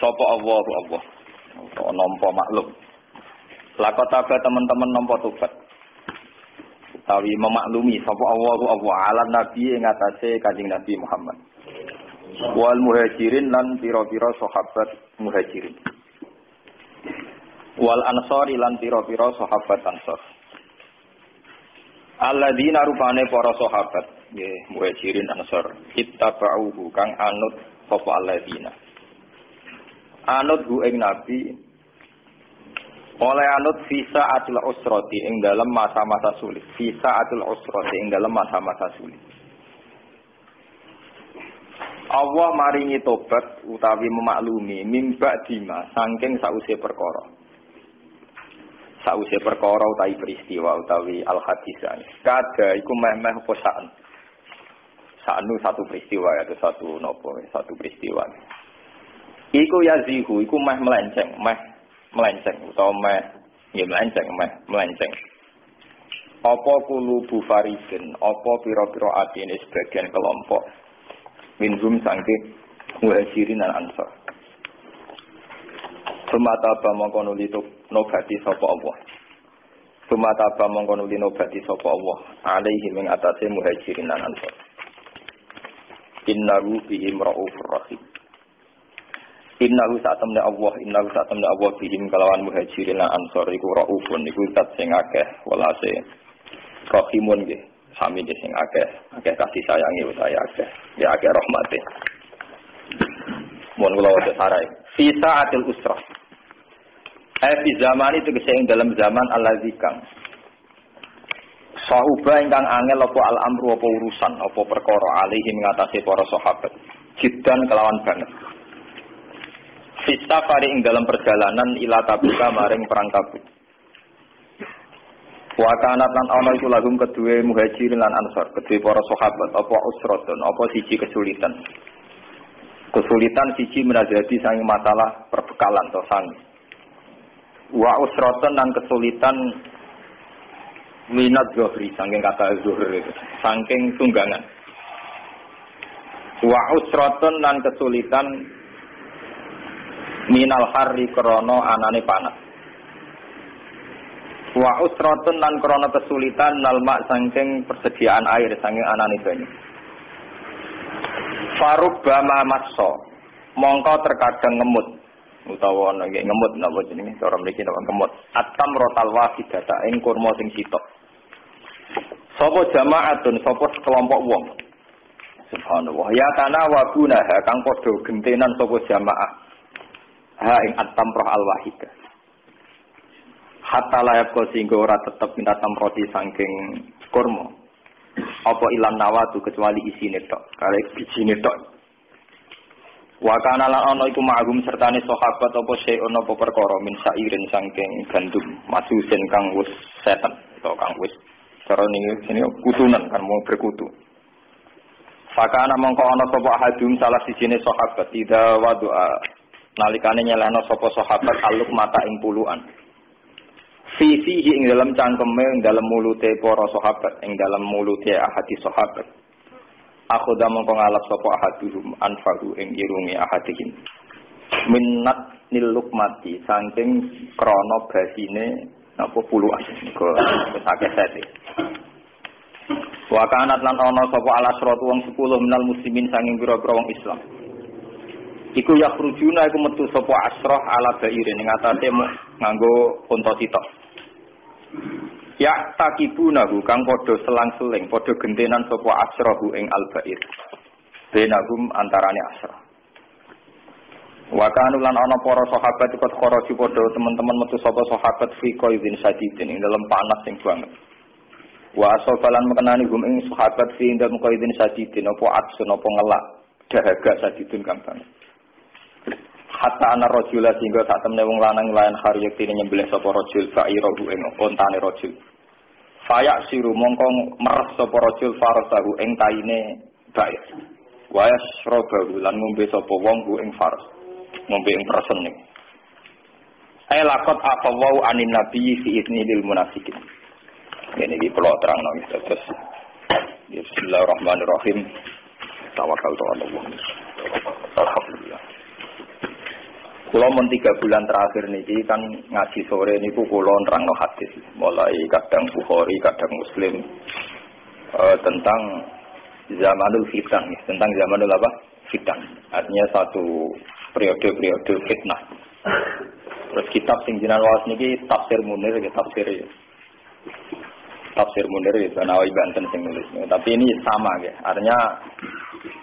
sapa Allah. Nampa maklum. Lakotaba teman-teman nampa tobat. Utawi memaklumi sapa Allah ala nabi ing atase Kanjeng Nabi Muhammad. Wal muhajirin lan pira-pira sahabat muhajirin. Wal ansori lan pira-pira sahabat ansor. Alladzina rupane para sahabat nggih muhajirin ansor ittaba'uhu kang anut sapa alladzina. Anut hu ing nabi oleh anut visa atil usrati ing dalam masa-masa sulit. Visa atil usrati ing dalam masa-masa sulit. Allah maringi tobat utawi memaklumi mimba dima saking sause perkara. Sause perkara utawi peristiwa utawi al-hadisah. Kada iku meh-meh apa sa'nu satu peristiwa atau satu peristiwa. Iku yazihu iku meh melenceng utawa melenceng. Apa kulubu faridin, apa pira-pira atine sebagian kelompok minhum sangke muhajirin dan ansor. Sumataba mongko nuli nobati sapa Allah. Sumataba mongko nuli nobati sapa Allah alaihi ing atase muhajirin lan ansor. Innahu bihim raufur rahim. Innahu satamna Allah bihim kalawan muhajirin lan ansor iku raufun iku zat sing akeh welase rahimun nggih. Sami sing akeh kasih sayangi utawa akeh rahmate. Mun kula wonten sarai. Fi sa'atil usrah. Fi zaman itu ing dalam zaman alladzikang. Sahuba ingkang angel apa al-amru apa urusan apa perkara alihi mengatasi para sahabat. Jiddan kelawan banget. Fi safari ing dalam perjalanan ila Tabuka maring perang Tabuk. Wa kanat lan ana iku lagum kedue muhajirin lan ansor, kedue para sahabat apa usratun, apa siji kesulitan. Kesulitan siji menajati sange masalah perbekalan to sange. Wa usratun lan kesulitan minat zuhri saking kata zuhur itu, saking tunggangan. Wa usratun lan kesulitan minal harri krana anane panas. Wa usratun lan krana kesulitan nalma saking persediaan air saking anane banyu. Farubbama massa mongko terkadang ngemut utawa ana nggih ngemut napa jenenge cara mriki napa ngemut atam rotal wahidata ing kurma sing sitok. Sapa jamaatun sapa sekelompok wong. Subhanallah ya kana wa guna kang padha gentenan sapa jamaah. Ha ing atam roh al wahidah. Hatta layak kau sehingga ora tetap minta tamroti saking kurma. Apa ilan nawatu kecuali isi netok, karek biji netok. Wakana lan ono iku ma'hum sertane sahabat apa syai'un apa perkara min sairin saking gandum masusen kang wis seten atau kang wis cara ini kutunan kan mau berkutu. Fakana mongko ana sapa hadum salah sijine sahabat ida wadu'a nalikane nyelehno sapa sahabat aluk mata ing puluhan. Fihi ing dalam cangkeme ing dalam mulute para sahabat ing dalam mulute ahadi sahabat. Aku dah mongko ngalap sapa ahaduhum anfahu ing irunge ahadihim. Minnat nil lukmati saking krana basine apa puluhan iku akeh sete. Wa kanat lan ana sapa alasratu wong 10 minal muslimin saking pira-pira wong Islam. Iku yakhrujuna iku metu sapa asrah ala bairin ing atase nganggo unta sitok. Ya takibunahu kang padha selang-seling padha gentenan sapa asrahu ing albair. Benagum antarane asrah. Wa kanu lan ana para sahabat ikut kharaju padha teman-teman metu sapa sahabat fi qaidin sadidin ing dalam panas sing banget. Wa asabalan mekenani gum ing sahabat fi indal qaidin sadidin apa atsun apa ngelak dahaga sadidin kang banget. Hatta ana rajula sehingga sak temne wong lanang layan kharyek dene nyembelih sapa rajul fa'irahu ing ontane rajul. Fayak siru mongko meres sapa rajul farasahu ing taine baik. Wa yasrabahu lan ngombe sapa wong ku ing faras. Ngombe ing persene. Ai laqad afawau anin nabi fi idni lil munafiqin. Ini di pulau terang nang terus. Bismillahirrahmanirrahim. Tawakkaltu 'ala Allah. Alhamdulillah. Kulo mun 3 bulan terakhir niki kan ngaji sore niku kulo nerangno hadis, mulai kadang Bukhari, kadang Muslim tentang zamanul fitan, tentang zamanul apa? Fitan. Artinya satu periode-periode fitnah. Terus kitab sing jenengan waos niki Tafsir Munir, Tafsir Munir ya Banawi Banten sing nulis. Tapi ini sama ya. Artinya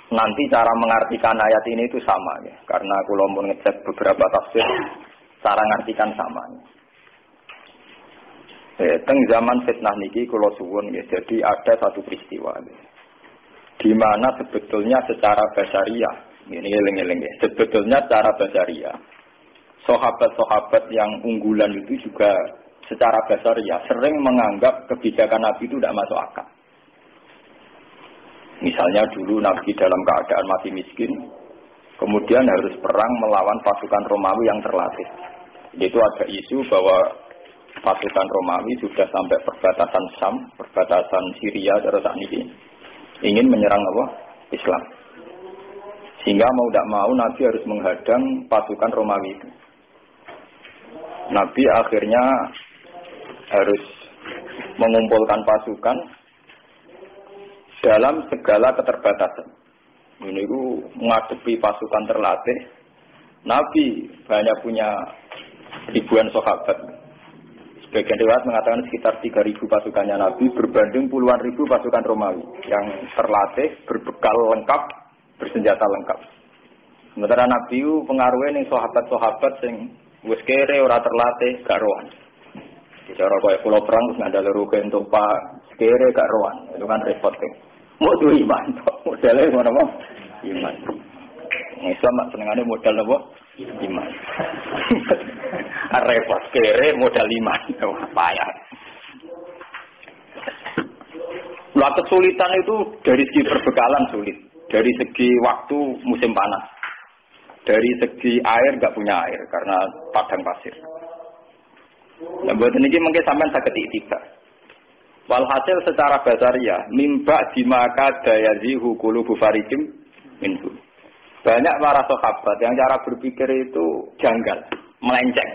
nanti cara mengartikan ayat ini itu sama ya. Karena kula mun ngecek beberapa tafsir cara mengartikan sama. Teng zaman fitnah niki kula suwun ya. Jadi ada satu peristiwa ya. Di mana sebetulnya secara basariah, ini eling-eling ya. Sebetulnya secara basariah sahabat-sahabat yang unggulan itu juga secara basariah sering menganggap kebijakan Nabi itu tidak masuk akal. Misalnya dulu Nabi dalam keadaan masih miskin, kemudian harus perang melawan pasukan Romawi yang terlatih. Itu ada isu bahwa pasukan Romawi sudah sampai perbatasan Syam, perbatasan Syria terus ini ingin menyerang apa? Islam. Sehingga mau tidak mau Nabi harus menghadang pasukan Romawi itu. Nabi akhirnya harus mengumpulkan pasukan dalam segala keterbatasan. Ini menghadapi pasukan terlatih. Nabi banyak punya ribuan sahabat. Sebagian riwayat mengatakan sekitar 3.000 pasukannya Nabi berbanding puluhan ribu pasukan Romawi yang terlatih, berbekal lengkap, bersenjata lengkap. Sementara Nabi pengaruhnya nih sahabat-sahabat yang wis kere ora terlatih gak rohan. Cara kaya pulau perang terus ngandale rugen tumpak kere gak rohan. Itu kan repot kan. Mau tuh iman, modalnya mana mau? Iman. Islam senengane modal apa? Iman. Repot kere modal iman. Payah. Lah kesulitan itu dari segi perbekalan sulit, dari segi waktu musim panas, dari segi air nggak punya air karena padang pasir. Nah buat ini mungkin sampai sakit tiba. Walhasil secara basariah mimba dimaka dayazihu qulubu fariqim minhu. Banyak para sahabat yang cara berpikir itu janggal, melenceng.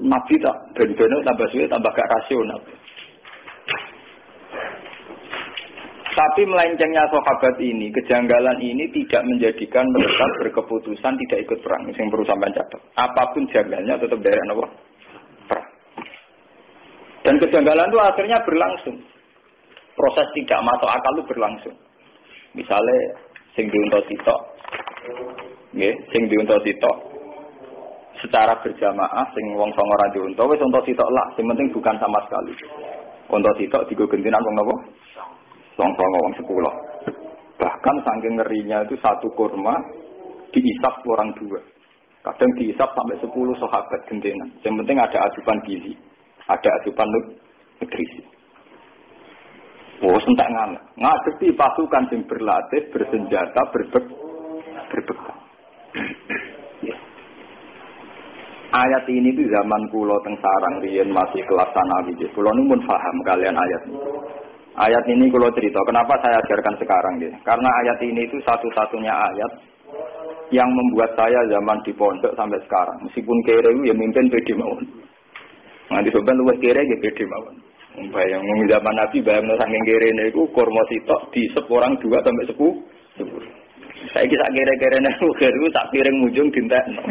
Nabi tak ben-ben tambah suwe tambah gak rasional. Tapi melencengnya sahabat ini, kejanggalan ini tidak menjadikan mereka berkeputusan tidak ikut perang. Yang perlu sampai catat. Apapun janggalnya tetap dari apa? Perang. Dan kejanggalan itu akhirnya berlangsung. Proses tidak masuk akal itu berlangsung. Misalnya, sing diunta sitok, sing diunta sitok, secara berjamaah, sing wong songo ra diunta, wis unta sitok lah. Yang penting bukan sama sekali. Unta sitok digo gentinan wong napa? Wong 10. Bahkan saking ngerinya itu satu kurma diisap orang 2. Kadang diisap sampai 10 sahabat gentenan. Yang penting ada asupan gizi, ada asupan nutrisi. Sentak ngadepi pasukan yang berlatih, bersenjata, berbekal. Ayat ini di zaman kulo teng sarang riyen masih kelas sanawi. Kulo nu pun paham kalian ayat ini. Ayat ini kalau cerita, kenapa saya ajarkan sekarang ya? Karena ayat ini itu satu-satunya ayat yang membuat saya zaman di pondok sampai sekarang. Meskipun kere ya mimpin pede mawon. Nanti sobat luwes kere ya pede mawon. Bayang zaman Nabi bayang saking kere niku kurma sitok diisep orang 2 sampai 10. Saya kisah kere-kere niku tak piring mujung dintekno.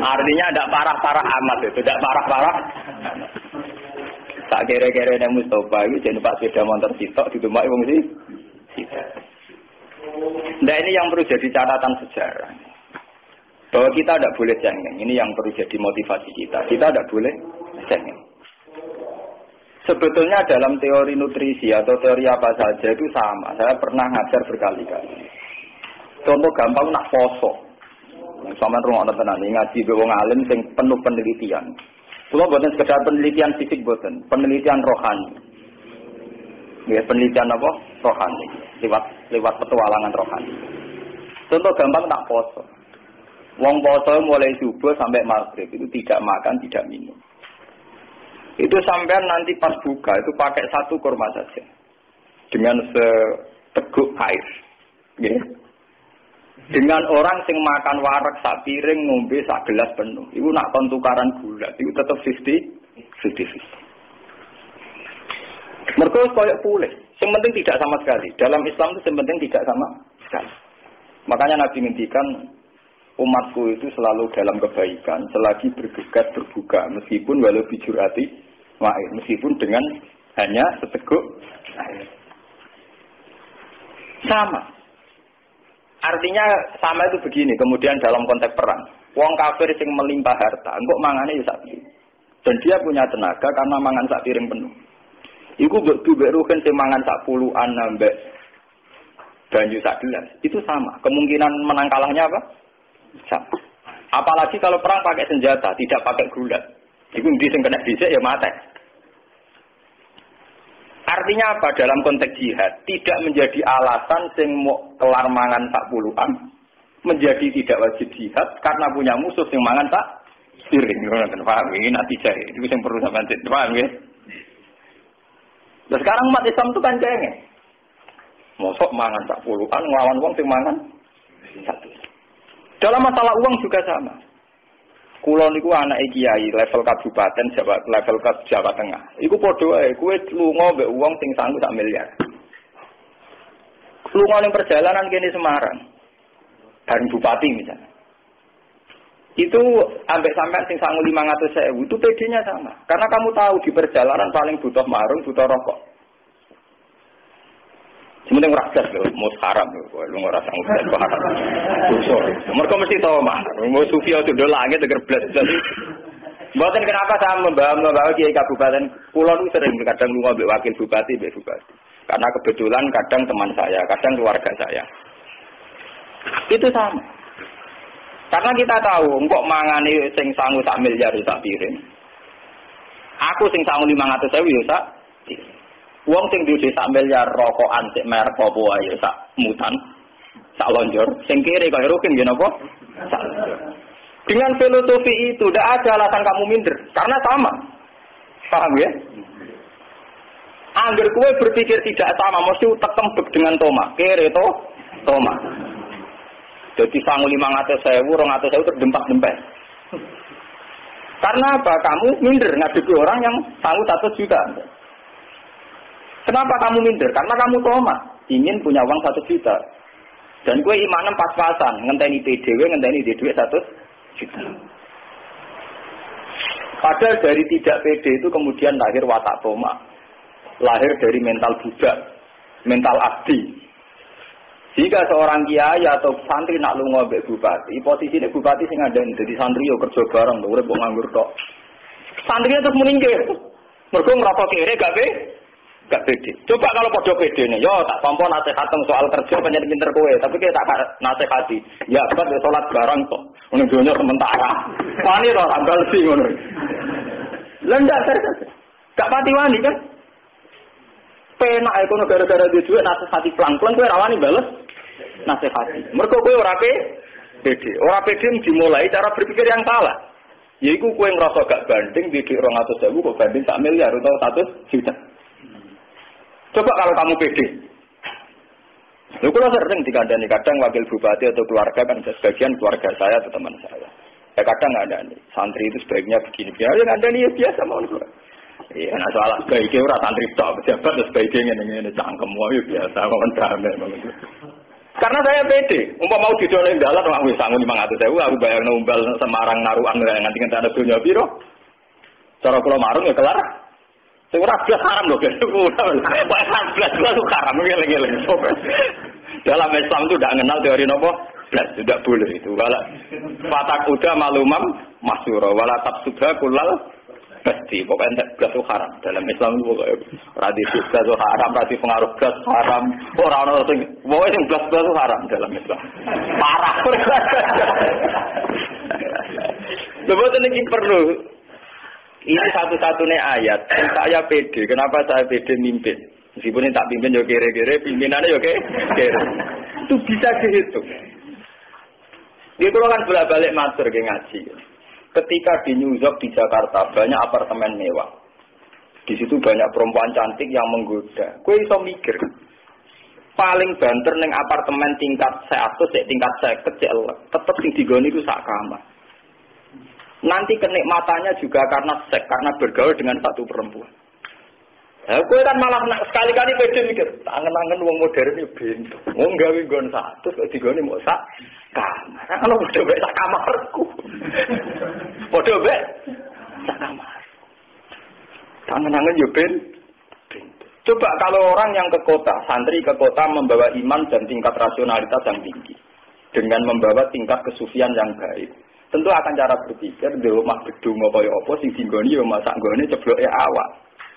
Artinya tidak parah-parah amat itu, tidak parah-parah. Tak kere-kere yang Mustafa itu jadi Pak sepeda motor sitok di rumah wong sih. Nah ini yang perlu jadi catatan sejarah. Bahwa kita tidak boleh cengeng. Ini yang perlu jadi motivasi kita. Kita tidak boleh cengeng. Sebetulnya dalam teori nutrisi atau teori apa saja itu sama. Saya pernah ngajar berkali-kali. Contoh gampang nak poso. Sama rumah tenan ngaji wong alim sing penuh penelitian. Kalau buatan sekedar penelitian fisik buatan, penelitian rohani. Ya, penelitian apa? Rohani. Lewat petualangan rohani. Contoh gampang tak poso. Wong poso mulai subuh sampai maghrib itu tidak makan, tidak minum. Itu sampai nanti pas buka itu pakai satu kurma saja. Dengan seteguk air. Ya. dengan orang sing makan wareg sak piring ngombe sak gelas penuh. Iku nak kon tukaran gula, iku tetep 50-50. Mergo koyo pulih. Yang penting tidak sama sekali. Dalam Islam itu yang penting tidak sama sekali. Makanya Nabi ngendikan umatku itu selalu dalam kebaikan selagi bergegas berbuka meskipun walau bijurati wa'id, meskipun dengan hanya seteguk air. Sama. Artinya sama itu begini, kemudian dalam konteks perang. Wong kafir sing melimpah harta, engkok mangane ya sak piring. Dan dia punya tenaga karena mangan sak piring penuh. Iku mbek rugen sing mangan sak puluhan nambah banyu sak gelas. Itu sama. Kemungkinan menang kalahnya apa? Sama. Apalagi kalau perang pakai senjata, tidak pakai gula. Iku ndi sing kena dhisik ya mate. Artinya apa dalam konteks jihad? Tidak menjadi alasan sing mau kelar mangan sak puluhan menjadi tidak wajib jihad karena punya musuh sing mangan sak piring. Ngono paham iki nanti jare. Itu sing perlu sampean paham nggih. Nah, sekarang umat Islam itu kan cengeng. Mosok mangan sak puluhan nglawan wong sing mangan satu. Dalam masalah uang juga sama. Kulo niku anake kiai level kabupaten Jawa, level Jawa Tengah. Iku padha wae, kowe lunga mbek wong sing sanggup sak miliar. Lunga ning perjalanan kene Semarang. Bareng bupati misalnya. Itu ambek sampean sing sangu 500.000, itu PD-nya sama. Karena kamu tahu di perjalanan paling butuh marung, butuh rokok. Sementing ora gas lho, mus haram lho, lu ora sanggup kok haram. Dosa. Mergo mesti tau mah, mau sufi itu do langit teger blas. Mboten kenapa saya membawa kiai kabupaten, kula niku sering kadang lunga mbek wakil bupati, mbek bupati. Karena kebetulan kadang teman saya, kadang keluarga saya. Itu sama. Karena kita tahu, engkok mangane sing sangu sak miliar sak piring. Aku sing sangu 500.000 ya sak. Wong sing duwe sak miliar rokokan sik merek apa wae sak mutan, sak lonjor. Sing kere kaya rukin nggih napa? Sak lonjor. Dengan filosofi itu tidak ada alasan kamu minder, karena sama. Paham ya? Angger kowe berpikir tidak sama, mesti utek tembek dengan Toma. Kere to, Toma. Jadi sangu 500.000, 200.000 terdempak-dempek. Karena apa? Kamu minder ngadepi orang yang sangu 100 juta. Kenapa kamu minder? Karena kamu Toma, ingin punya uang 1 juta. Dan kowe imanem pas-pasan, ngenteni PDW, ngenteni duit 100 juta. Padahal dari tidak PD itu kemudian lahir watak Toma. Lahir dari mental budak, mental abdi. Jika seorang kiai atau santri nak lunga mbek bupati, posisine bupati sing ngandani dadi santri yo kerja bareng lho, urip kok nganggur tok. Santri terus meninggal. Mergo ngrasa kere gak pede. Coba kalau podo pedene, yo tak tampa nasihat soal kerja pancen pinter kowe, tapi kowe tak nasihati. Ya abad salat bareng kok. Ngono donya sementara. Wani to tanggal sing ngono. Lah ndak terus. Gak pati wani kan? Penak iku gara-gara duwe nasihati pelan-pelan kowe ra wani bales. Nasihati. Mergo kowe ora pede. Ora pede dimulai cara berpikir yang salah. Yaiku kowe ngrasa gak banding duit 200.000 kok banding sak miliar atau 100 juta. Coba kalau kamu pede. Lho kula sering dikandani kadang wakil bupati atau keluarga kan sebagian keluarga saya atau teman saya. Ya kadang ngandani santri itu sebaiknya begini. Ya ngandani ya biasa mawon kok. Iya, nah soal sebaiknya ora santri tok, pejabat sebaiknya ngene-ngene cangkem wae biasa mawon damai mawon. Karena saya pede, umpama mau didoleng dalan wis sangu 500.000 aku bayarno umbal Semarang narukan nganti ngenteni donya piro. Cara kula marung ya kelar. Sing ora blas haram lho, blas haram ngeleng-eleng. Dalam Islam itu tidak mengenal teori nopo, blas tidak boleh itu. Wala fatak uda malumam masyura, wala tabsudha kullal basti. Pokoknya blas itu haram. Dalam Islam itu pokoknya radisi blas itu haram, radisi pengaruh blas haram. Orang-orang sing pokoknya sing blas itu haram dalam Islam. Parah. Sebetulnya ini perlu. Ini satu-satunya ayat. Saya pede. Kenapa saya pede mimpin? Meskipun ini tak pimpin ya kere-kere, pimpinannya ya kere. Itu bisa dihitung. Dia kalau kan bolak-balik matur ke ngaji. Ketika di New York di Jakarta banyak apartemen mewah. Di situ banyak perempuan cantik yang menggoda. Kowe iso mikir. paling banter ning apartemen tingkat 100 tingkat 50 tetep sing digoni iku sak kamar. Nanti kenikmatannya juga karena seks, karena bergaul dengan satu perempuan. Ya, gue kan malah sekali-kali pede mikir, angen-angen wong modern iki bento. Wong gawe nggon 100 kok digoni mau sak kamar. Kalau padha mek sak kamarku. Padha mek sak kamar. Angen-angen yo bento. Coba kalau orang yang ke kota, santri ke kota membawa iman dan tingkat rasionalitas yang tinggi dengan membawa tingkat kesufian yang baik. Tentu akan cara berpikir di rumah gedung apa ya apa sing dinggoni yo masak nggone cebloke awak.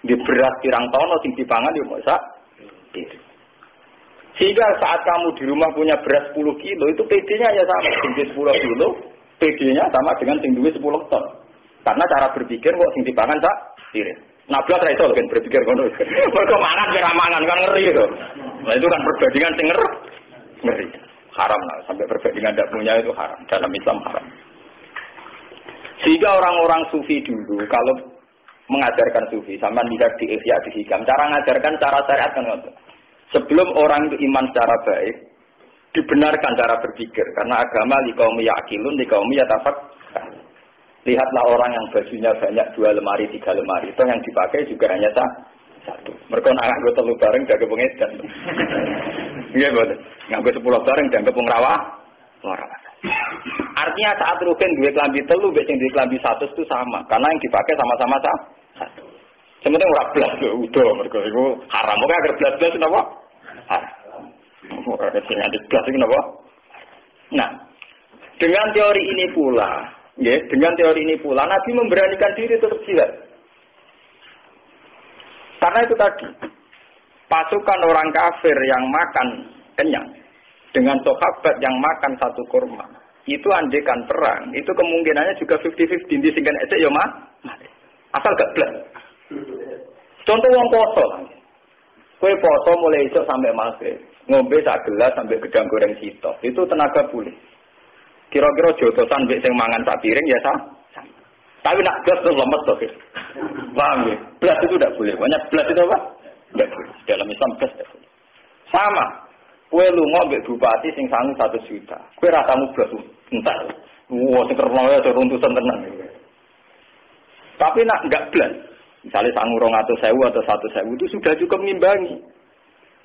Di beras pirang tono sing dipangan yo masak. Sehingga saat kamu di rumah punya beras 10 kilo itu PD-nya ya sama sing 10 kilo, PD-nya sama dengan sing duwe 10 ton. Karena cara berpikir kok sing dipangan sak piring. Nah, belas ra iso kan berpikir ngono. Mergo mangan ora mangan kan ngeri gitu. Nah, itu kan perbandingan sing ngeri. Haram lah sampai perbandingan tidak punya itu haram. Dalam Islam haram. Sehingga orang-orang sufi dulu kalau mengajarkan sufi sama lihat di Ihya di Hikam, cara mengajarkan cara syariat kan ngoten. Sebelum orang itu iman secara baik, dibenarkan cara berpikir karena agama liqaumi yaqilun liqaumi yatafakkarun. Lihatlah orang yang bajunya banyak 2 lemari 3 lemari, itu yang dipakai juga hanya satu. Mereka nak nganggo 3 bareng jaga pengedan. Iya betul. Nganggo 10 bareng jaga pengrawah. Artinya saat Ruben duwe klambi 3, mbek sing duwe klambi 100 itu sama, karena yang dipakai sama-sama satu. Sementing ora blas udah mergo iku haram. Kok agar blas-blas napa? Haram. Ora sing ade blas iku napa? Nah, dengan teori ini pula, Nabi memberanikan diri tetap jihad. Karena itu tadi, pasukan orang kafir yang makan kenyang dengan sahabat yang makan satu kurma, itu andekan perang, itu kemungkinannya juga 50-50 di singkan ecek ya mati. Asal gak blas. Contoh wong poso. Kowe poso mulai esuk sampai maghrib, ngombe sak gelas sampai gedang goreng sitok. Itu tenaga pulih. Kira-kira jotosan mbek sing mangan sak piring ya sama. Tapi nak blas terus lemes to. Paham ya? Blas itu tidak boleh. Banyak blas itu apa? Tidak boleh. Dalam Islam blas tidak boleh. Sama. Kowe lunga mbek bupati sing sangu 100 juta. Kowe ra tamu blas entar. Wah, sing kerno ya runtusan tenan. Tapi nak enggak blas. Misalnya sangu 200.000 atau 100.000 itu sudah cukup mengimbangi.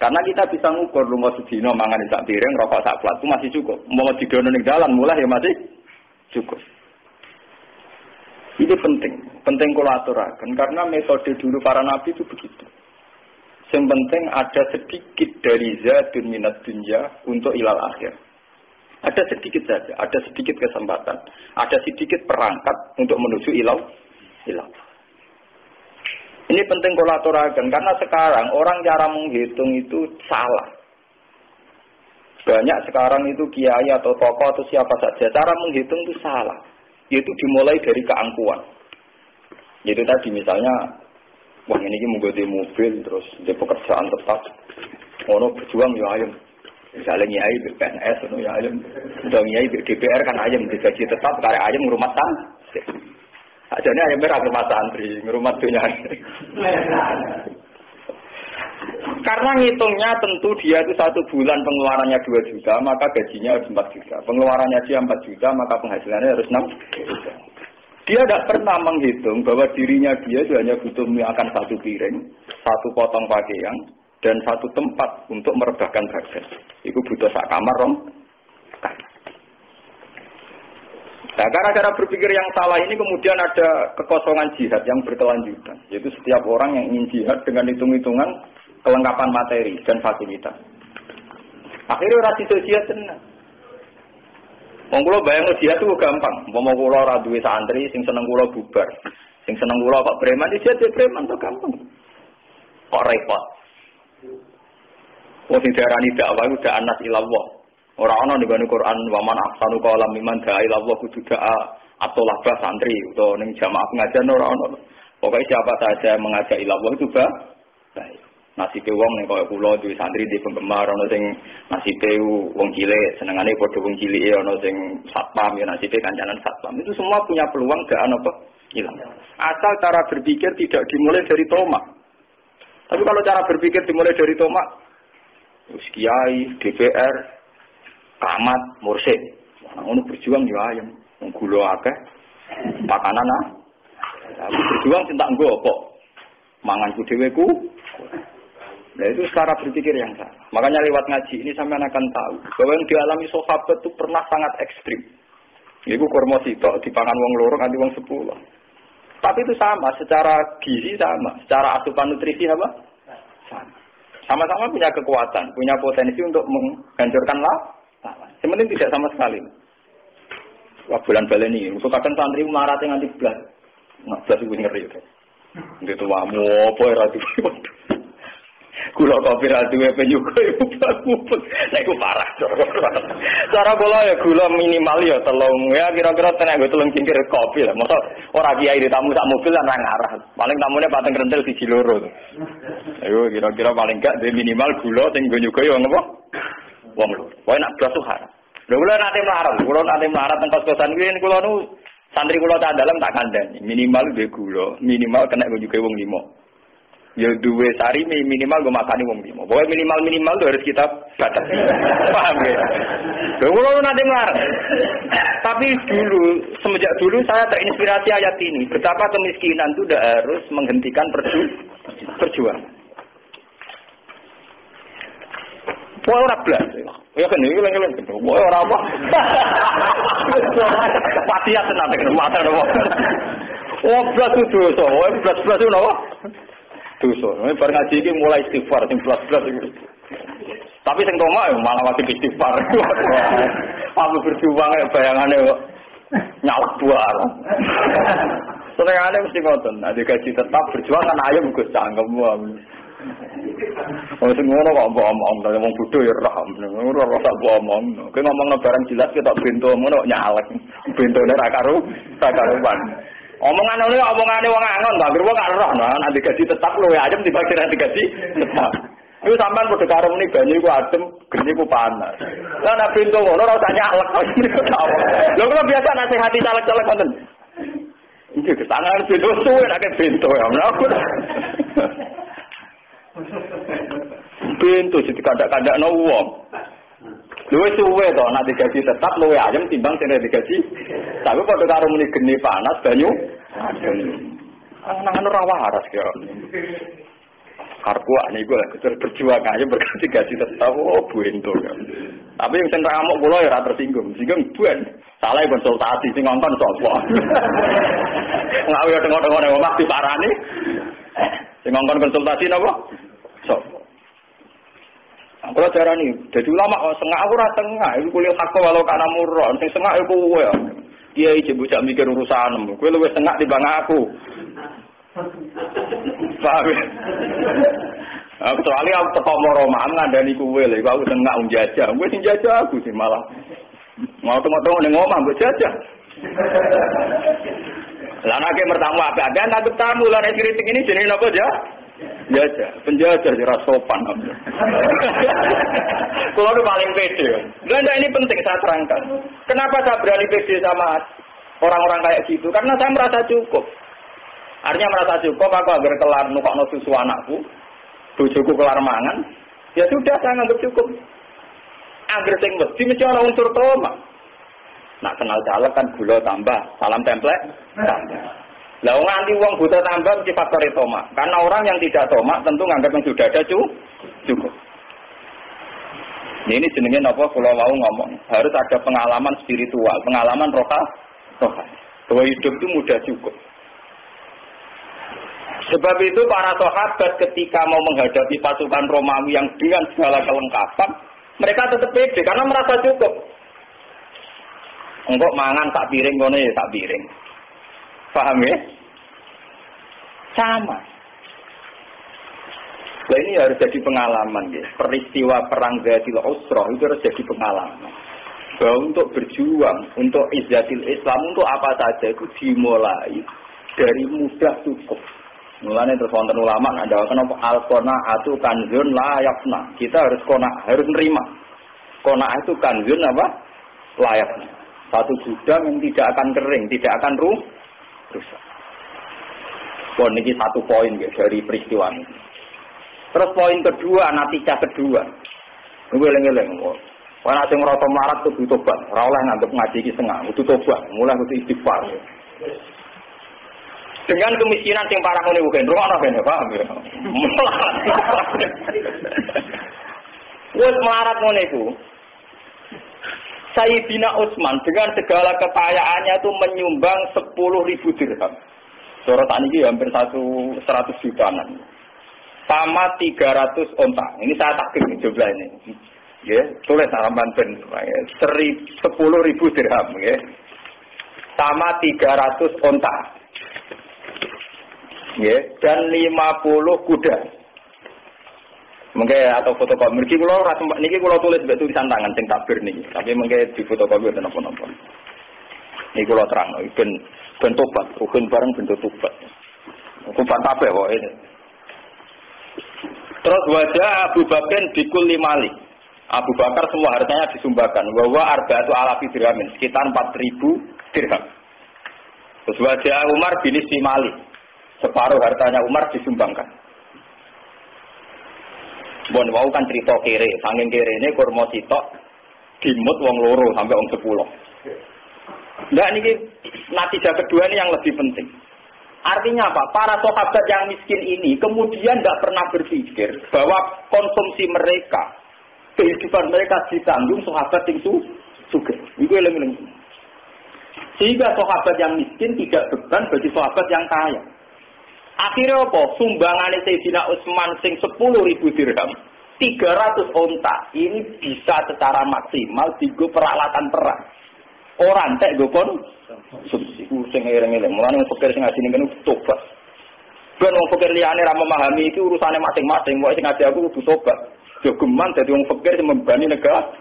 Karena kita bisa ngukur lunga sedina mangan sak piring, rokok sak plat itu masih cukup. Mau didono ning dalan mulai ya masih cukup. Itu penting kula aturaken karena metode dulu para nabi itu begitu. Yang penting ada sedikit dari zadun minat dunya untuk ilal akhir. Ada sedikit saja, ada sedikit kesempatan, ada sedikit perangkat untuk menuju ilal. Ini penting kolaborasi karena sekarang orang cara menghitung itu salah. Banyak sekarang itu kiai atau tokoh atau siapa saja cara menghitung itu salah. Yaitu dimulai dari keangkuhan. Jadi tadi misalnya, wah ini mau di mobil terus di pekerjaan tetap, ono berjuang ya ayam. Misalnya kiai PNS, ono ya ayam. Udah kiai DPR kan ayam digaji tetap, karena ayam rumah tangga. Ajane ayam merah rumah santri, rumah dunia. Karena ngitungnya tentu dia itu 1 bulan pengeluarannya 2 juta, maka gajinya harus 4 juta. Pengeluarannya dia 4 juta, maka penghasilannya harus 6 juta. Dia tidak pernah menghitung bahwa dirinya dia itu hanya butuh makan 1 piring, 1 potong pakaian, dan 1 tempat untuk merebahkan badan. Itu butuh sak kamar dong. Nah, gara-gara berpikir yang salah ini kemudian ada kekosongan jihad yang berkelanjutan. Yaitu setiap orang yang ingin jihad dengan hitung-hitungan kelengkapan materi dan fasilitas. Akhirnya orang itu jihad tenang. Wong kula bayang jihad itu gampang. Umpama kula ora duwe santri sing seneng kula bubar. Sing seneng kula kok preman jihad ya preman to gampang. Kok repot. Wong sing diarani dakwah iku dak anas ilallah. Ora ana ning Quran wa man ahsanu qawlan mimman da'a ila Allah kudu da'a atau labah santri utawa ning jamaah pengajian ora ana. Pokoke siapa saja mengajak ila Allah itu baik. Nasibe wong ning kaya kula duwe santri di penggemar ana sing nasibe wong cilik senengane padha wong cilike ana sing satpam ya nasibe kancanan satpam. Itu semua punya peluang da'an apa? Hilang. Asal cara berpikir tidak dimulai dari tomak. Tapi kalau cara berpikir dimulai dari tomak Terus kiai, DPR, camat, mursyid. Nah, ngono berjuang yo ayem. Wong gula akeh, pakanan ah. Aku berjuang cinta nggo apa? Manganku dhewe ku. Nah itu cara berpikir yang salah. Makanya lewat ngaji ini sampean akan tahu bahwa yang dialami sahabat itu pernah sangat ekstrim. Iku kurma sitok dipangan wong loro kanthi wong 10. Tapi itu sama, secara gizi sama, secara asupan nutrisi apa? Sama. Sama-sama punya kekuatan, punya potensi untuk menghancurkan lawan. Sebenarnya tidak sama sekali. Wah bulan baleni, untuk kadang santri marate nganti blas. Nah, blas iku ngeri ya. Gitu wamu apa ora duwe. Kula kopi ra duwe penyuga iku mubeng. Nek iku parah. Cara kula ya gula minimal ya telung. Ya kira-kira tenek nggo telung cingkir kopi lah. Mosok ora kiai tamu sak mobil lan ngarah. Paling tamune pateng rentel 1 loro. Ayo kira-kira paling gak dhe minimal gula sing nggo nyuga ya ngapa? Wong loro. Wae nak blas tuh haram. Lha kula nate melarat teng kos-kosan kuwi kula nu santri kula tak dalem tak kandhani. Minimal dhe gula, minimal kena nggo nyuga wong 5. Ya duwe sari minimal gue makani wong 5. Pokoknya minimal tuh harus kita batas. Paham ya? Kalau nanti melarang. Tapi semenjak dulu saya terinspirasi ayat ini. Betapa kemiskinan itu tidak harus menghentikan perjuangan. Wah ora blas. Ya kan iki leng-leng. Wah ora apa. Patiat tenan nek mata nopo. Oh blas itu dosa. Oh blas itu nopo? Dosa. Bareng ngaji iki mulai istighfar sing blas-blas iki. Tapi sing tomak malah wajib istighfar. Aku berjuang bayangane kok nyalak buah. Senengane mesti ngoten. Nek gaji tetap berjuang kan ayo Gus cangkem wae. Oh sing ngono kok omong ta wong bodho ya ora. Ora rasa omong. Kowe ngomongno barang jelas ketok bento ngono nyalek. Bentone ra karuan. Omongane wong angon ta, wong gak roh nah, nanti gaji tetap luwe ayem dibagi nanti gaji tetap. Iku sampean padha karo muni banyu iku adem, geni iku panas. Lah nek pintu ngono ora usah nyalek. Lho kula biasa nasihati caleg-caleg ngoten. Iki kesangan pintu suwe nek pintu ya. Pintu dikadak-kadakno wong. Luwe suwe to nek digaji tetap luwe ayem timbang sing digaji. Tapi padha karo muni geni panas banyu. Nang ora waras ya. Karku niku lek berjuang aja berganti gaji tetap buento ya. Tapi yang sing ngamuk kula ya ora tersinggung. Singgung buen. Salah konsultasi sing ngongkon sapa. Ngawi tengok-tengok nang omah diparani. Sing ngongkon konsultasi napa? Sapa? Kalau cara ini, jadi ulama sengak aku rasa sengak, itu kuliah hakko walau kana murah, sing sengak itu kowe. Dia iki bocah mikir urusanmu, kowe luwih sengak dibanding aku. Paham? Kecuali aku teko Roma ngandani kowe lho, aku sengak njajah, kowe sing jajah aku sih malah. Mau tengok-tengok ning omah mbok jajah. Lah nek mertamu apa-apa, nek tamu lan kritik ini jenenge napa ya? Jajah, penjajah ora sopan. Kalau itu paling pede. Belanda ini penting saya terangkan. Kenapa saya berani pede sama orang-orang kayak gitu? Karena saya merasa cukup. Artinya merasa cukup, aku agar kelar nukokno susu anakku, bojoku kelar mangan, ya sudah saya anggap cukup. Agar sing mesti mesti ana unsur toma. Nak kenal caleg kan gula tambah, salam template tambah. Lah nganti wong buta tambah mesti faktor toma. Karena orang yang tidak toma tentu nganggap yang sudah ada cukup. Ini jenenge napa kula mau ngomong, harus ada pengalaman spiritual, pengalaman rohani. Bahwa hidup itu mudah cukup. Sebab itu para sahabat ketika mau menghadapi pasukan Romawi yang dengan segala kelengkapan, mereka tetap pede karena merasa cukup. Engkok mangan tak piring kono ya tak piring. Paham ya? Sama. Nah ini harus jadi pengalaman ya. Peristiwa perang Zatil Usrah itu harus jadi pengalaman. Bahwa untuk berjuang, untuk izzatil Islam, untuk apa saja itu dimulai dari mudah cukup. Mulanya terus wonten ulama ada kenapa al-qanaatu kanzun la yafna. Kita harus harus nerima. Qanaah itu kanzun apa? Layaknya. Satu gudang yang tidak akan kering, tidak akan rusak. Ini satu poin ya, dari peristiwa ini. Terus poin kedua, natijah kedua. Iku eling-eling. Ora sing ngrasa melarat kudu tobat. Ora oleh nganggep ngaji iki setengah, kudu tobat. Mulai kudu istighfar. Dengan kemiskinan sing parah ngene bukan rono ben paham ya. Wes melarat ngene iku. Sayyidina Utsman dengan segala kekayaannya itu menyumbang 10.000 dirham. Cara tak niki hampir 100 jutaan. Sama 300 onta. Ini saya takdir jumlah ini. Ya, tulis halaman ben 10.000 dirham ya. Sama 300 onta. Ya, dan 50 kuda. Mungkin atau fotokopi. Niki kula tulis mbek tulisan tangan sing takbir niki. Tapi mungkin di fotokopi enten apa-apa. Niki kula terangno ben tobat, rukun bareng ben tobat. Tobat kabeh kok ini. Terus wajah Abu Bakar bikul limali. Abu Bakar semua hartanya disumbangkan. Bahwa arba'atu alafi dirhamin, sekitar 4.000 dirham. Terus wajah Umar bin Simali. Separuh hartanya Umar disumbangkan. Bon wau kan cerita kere, saking kere ini kurma sitok dimut wong loro sampai wong 10. Enggak niki natijah kedua ini yang lebih penting. Artinya apa? Para sahabat yang miskin ini kemudian tidak pernah berpikir bahwa konsumsi mereka, kehidupan mereka ditanggung sahabat yang sugih. Iku eling-eling. Sehingga sahabat yang miskin tidak beban bagi sahabat yang kaya. Akhirnya apa? Sumbangan Sayyidina Utsman sing 10.000 dirham, 300 onta. Ini bisa secara maksimal digo peralatan perang. Orang tek go konsumsi. Sing ireng-ireng. Mulane wong fakir sing ngaji ning tobat. Ben wong fakir liyane ra memahami iki urusane masing-masing. Wong sing ngaji aku kudu tobat. Yo geman dadi wong fakir sing membani negara.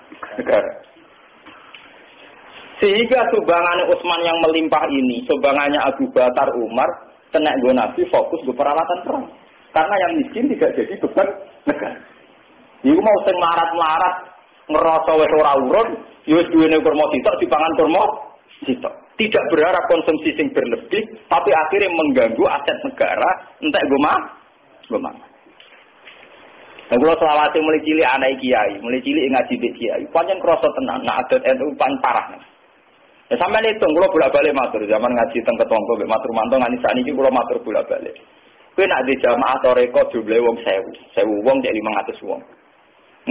Sehingga sumbangan Utsman yang melimpah ini, sumbangannya Abu Bakar, Umar, kena gue Nabi fokus ke peralatan perang. Karena yang miskin tidak jadi beban negara. Iku mau sing melarat-melarat ngerasa wis ora urun, ya wis duwene kurma sitok dipangan kurma sitok. Tidak berharap konsumsi sing berlebih, tapi akhirnya mengganggu aset negara, entek gue mah. Nah, kalau selawase mulai cilik anak kiai, mulai cilik ngaji mbek kiai, pancen krasa tenan, nak adat NU pan parah. Ya sampeyan hitung kula bolak-balik matur zaman ngaji teng ketangga mbek matur mantu nganti sakniki kula matur bolak-balik. Kowe nak di jamaah toreko jumlahe wong 1000 wong cek 500 wong.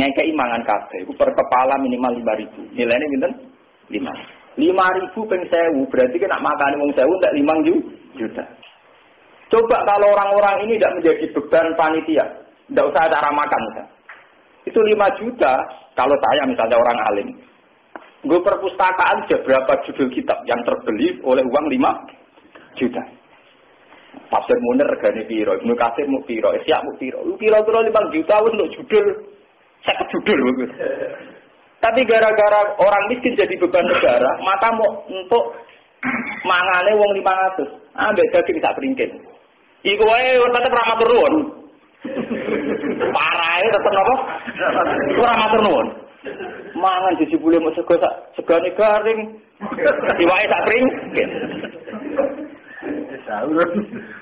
Ngekeki mangan kabeh iku per kepala minimal 5.000. Nilainya pinten? 5.000 ping 1000 berarti kan nak makani wong 1000 ndak 5 juta. Coba kalau orang-orang ini tidak menjadi beban panitia, tidak usah cara makan misalnya. Itu 5 juta kalau saya misalnya orang alim. Gue perpustakaan sudah berapa judul kitab yang terbeli oleh uang 5 juta. Tafsir Munir regane piro, Ibnu Katsir mu piro, Ihya mu piro. Kira-kira 5 juta wis untuk judul 50 judul begitu. Tapi gara-gara orang miskin jadi beban negara, maka mau untuk mangane wong 500. Ambek daging tak beringkin. Iku wae tetep ra matur nuwun. Parahe tetep napa? Ora matur nuwun. Mangan dijebule mok sego segane garing. Iwake tak pring.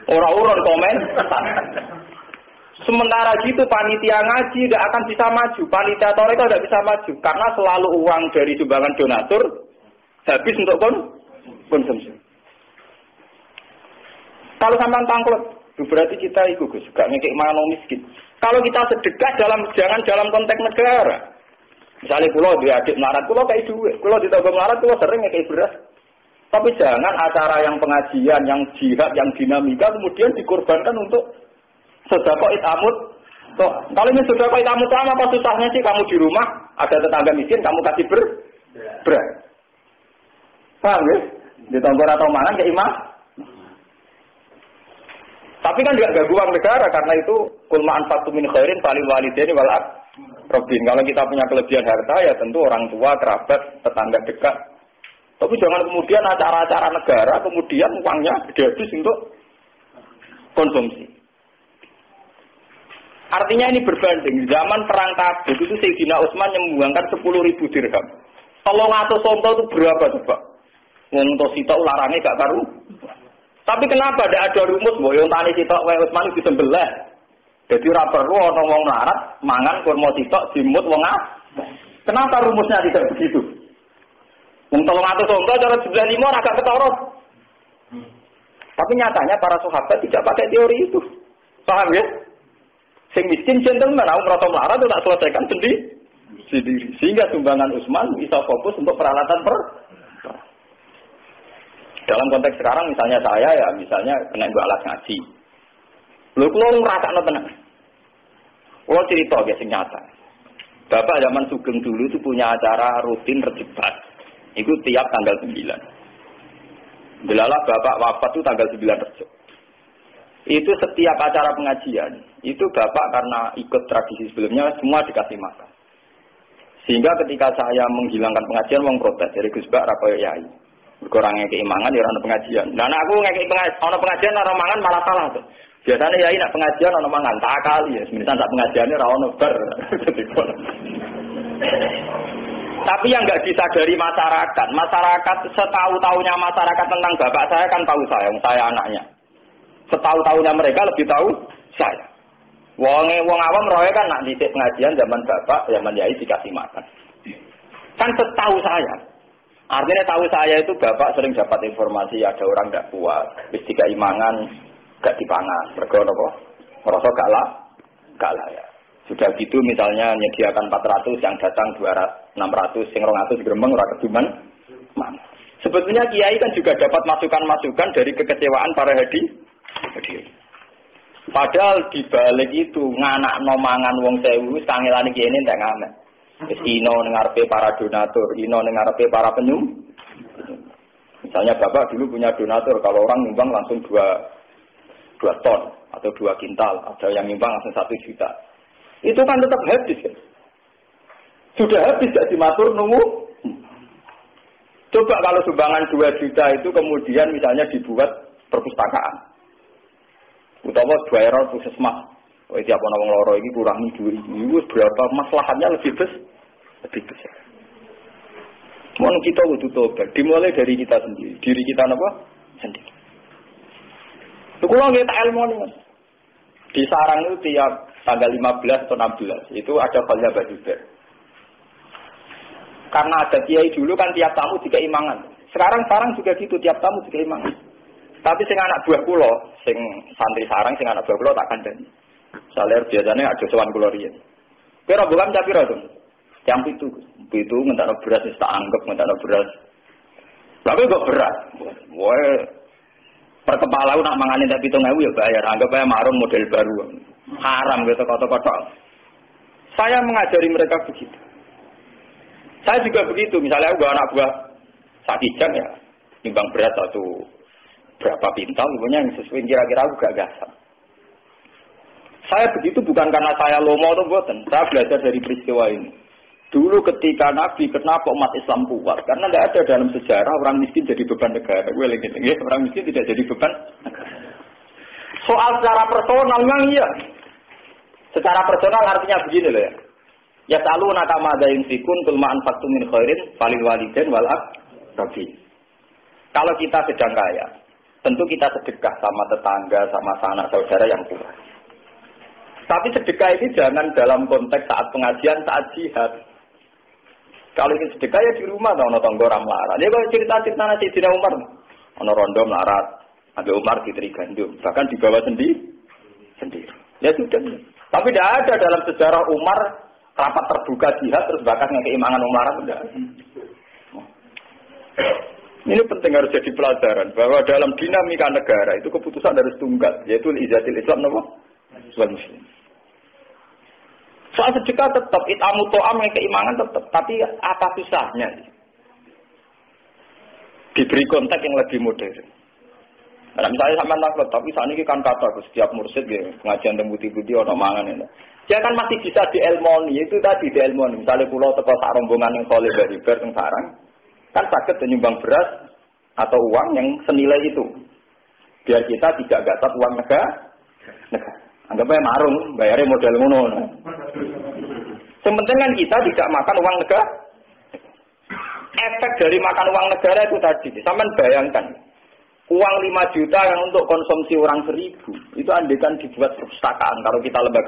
Ora urun komen. Sementara gitu panitia ngaji tidak akan bisa maju, panitia toreko tidak bisa maju karena selalu uang dari sumbangan donatur habis untuk konsumsi. Kalau sampean tangklet, berarti kita itu Gus, gak ngekek mangan miskin. Kalau kita sedekah jangan dalam konteks negara. Misalnya pulau dia adik melarat, pulau kayak duit. Pulau di Togo melarat, pulau sering kayak beras. Tapi jangan acara yang pengajian, yang jihad, yang dinamika kemudian dikorbankan untuk sedekah itamut. Kalau ini sedekah itamut apa susahnya sih kamu di rumah ada tetangga miskin kamu kasih beras. Paham ya? Di Togo atau mana kayak imam. Tapi kan tidak ganggu uang negara karena itu kulmaan fatu min khairin falil walidaini wal Robin, kalau kita punya kelebihan harta ya tentu orang tua, kerabat, tetangga dekat. Tapi jangan kemudian acara-acara negara kemudian uangnya dihabis untuk konsumsi. Artinya ini berbanding. Zaman perang Tabuk itu Sayyidina Utsman menyumbangkan 10.000 dirham. Kalau ngatur sonto itu berapa coba? Untuk sitok larangnya gak karu. Tapi kenapa tidak ada rumus bahwa yang tani sitok wae Utsman disembelih? Jadi ora perlu ana wong melarat mangan kurma sitok dimut wong Kenapa rumusnya tidak begitu? Untung atau songko cara 95 agak ketorot. Tapi nyatanya para sahabat tidak pakai teori itu. Paham ya? Sing miskin gentleman, aku merasa melarat itu tak selesaikan sendiri. Sehingga sumbangan Utsman bisa fokus untuk peralatan dalam konteks sekarang misalnya saya ya misalnya kena gua alat ngaji. Lho kula ngrasakno tenan. Kula cerita ge sing nyata. Bapak zaman Sugeng dulu itu punya acara rutin rejebat. Itu tiap tanggal 9. Delalah bapak wafat itu tanggal 9 Rejo. Itu setiap acara pengajian, itu bapak karena ikut tradisi sebelumnya semua dikasih makan. Sehingga ketika saya menghilangkan pengajian, wong protes dari Gus Bak ra koyo yai. Kurang ngekeki mangan ya ora pengajian. Nah aku ngekeki pengajian ora mangan malah salah tuh. Biasanya yai nak pengajian ana mangan tak kali ya. Semisal tak pengajiane ora ono bar. Tapi yang enggak disadari masyarakat setahu-tahunya masyarakat tentang bapak saya kan tahu saya anaknya. Setahu-tahunya mereka lebih tahu saya. Wong awam roe kan nak dhisik pengajian zaman bapak, zaman yai dikasih makan. Kan setahu saya. Artinya tahu saya itu bapak sering dapat informasi ada orang enggak kuat, wis dikai mangan enggak dipangan. Mergo napa? Ngrasa gak layak. Sudah gitu misalnya menyediakan 400 yang datang 600 sing 200 gremeng ora keduman. Sebetulnya kiai kan juga dapat masukan-masukan dari kekecewaan para hadirin. Padahal di balik itu nganakno mangan wong 1000 kangelane kiai entek ngamen. Wis ino ning ngarepe para donatur, ino ning ngarepe para penyum. Misalnya Bapak dulu punya donatur kalau orang nyumbang langsung 2 ton atau 2 kintal, ada yang nyumbang langsung 1 juta. Itu kan tetap habis kan? Sudah habis gak dimatur nunggu. Coba kalau sumbangan 2 juta itu kemudian misalnya dibuat perpustakaan. Utawa daerah puskesmas. Oh tiap ana wong loro iki kurangi duit iki berapa maslahatnya lebih besar. Mon kita kudu tobat, dimulai dari kita sendiri. Diri kita napa? Sendiri. Kula nggih tak ilmu Mas. Di sarang itu tiap tanggal 15 atau 16 itu ada khalya bajuber. Karena ada kiai dulu kan tiap tamu dikai mangan. Sekarang juga gitu tiap tamu dikai mangan. Tapi sing anak buah kula, sing santri sarang sing anak buah kula tak kandhani. Saler biasanya ada sowan kula riyen. Kira bukan tapi ra dong. Yang itu ngentakno beras wis tak anggap ngentakno beras. Tapi kok berat. Woe per kepala nak mangane tak 7.000 ya bayar. Anggap aja marun model baru. Haram gitu kotok-kotok. Saya mengajari mereka begitu. Saya juga begitu. Misalnya aku anak buah sakijang ya, nimbang berat satu berapa pintal, pokoknya yang sesuai kira-kira aku gagasan. Saya begitu bukan karena saya lomo atau boten. Saya belajar dari peristiwa ini. Dulu ketika Nabi kenapa umat Islam kuat? Karena tidak ada dalam sejarah orang miskin jadi beban negara. Orang miskin tidak jadi beban negara. Soal secara personal memang iya. Secara personal artinya begini loh ya. Ya selalu nakama ada yang sikun kulma anfaqtu min khairin falil walidain wal aqrabin. Kalau kita sedang kaya, tentu kita sedekah sama tetangga, sama sanak saudara yang kurang. Tapi sedekah ini jangan dalam konteks saat pengajian, saat jihad. Kalau ini sedekah ya di rumah, ada tonggo ramlaran. Ya kalau cerita-cerita nasi Sayyidina Umar, ada rondo melarat, ada Umar diteri gandum, bahkan dibawa sendiri. Ya sudah. Tapi tidak ada dalam sejarah Umar rapat terbuka jihad terus bahkan yang keimangan Umar tidak. Ini penting harus jadi pelajaran bahwa dalam dinamika negara itu keputusan harus tunggal, yaitu izatil Islam nama Muslim. Soal sedekah tetap itamu to'am yang keimangan tetap, tapi apa susahnya? Diberi konteks yang lebih modern. Nah, misalnya sama naklet, tapi saat ini kan kata setiap mursyid ya, pengajian tembuti-buti orang mangan ini. Dia kan masih bisa dielmoni, itu tadi dielmoni. Misalnya pulau teko sak rombongan yang soleh dari ber yang sarang, kan sakit menyumbang beras atau uang yang senilai itu. Biar kita tidak gatat uang negara. Anggap aja marung, bayarnya modal ngono. Sementing kan kita tidak makan uang negara. Efek dari makan uang negara itu tadi, sampean bayangkan. Uang 5 juta yang untuk konsumsi orang 1000, itu andaikan dibuat perpustakaan. Kalau kita lembaga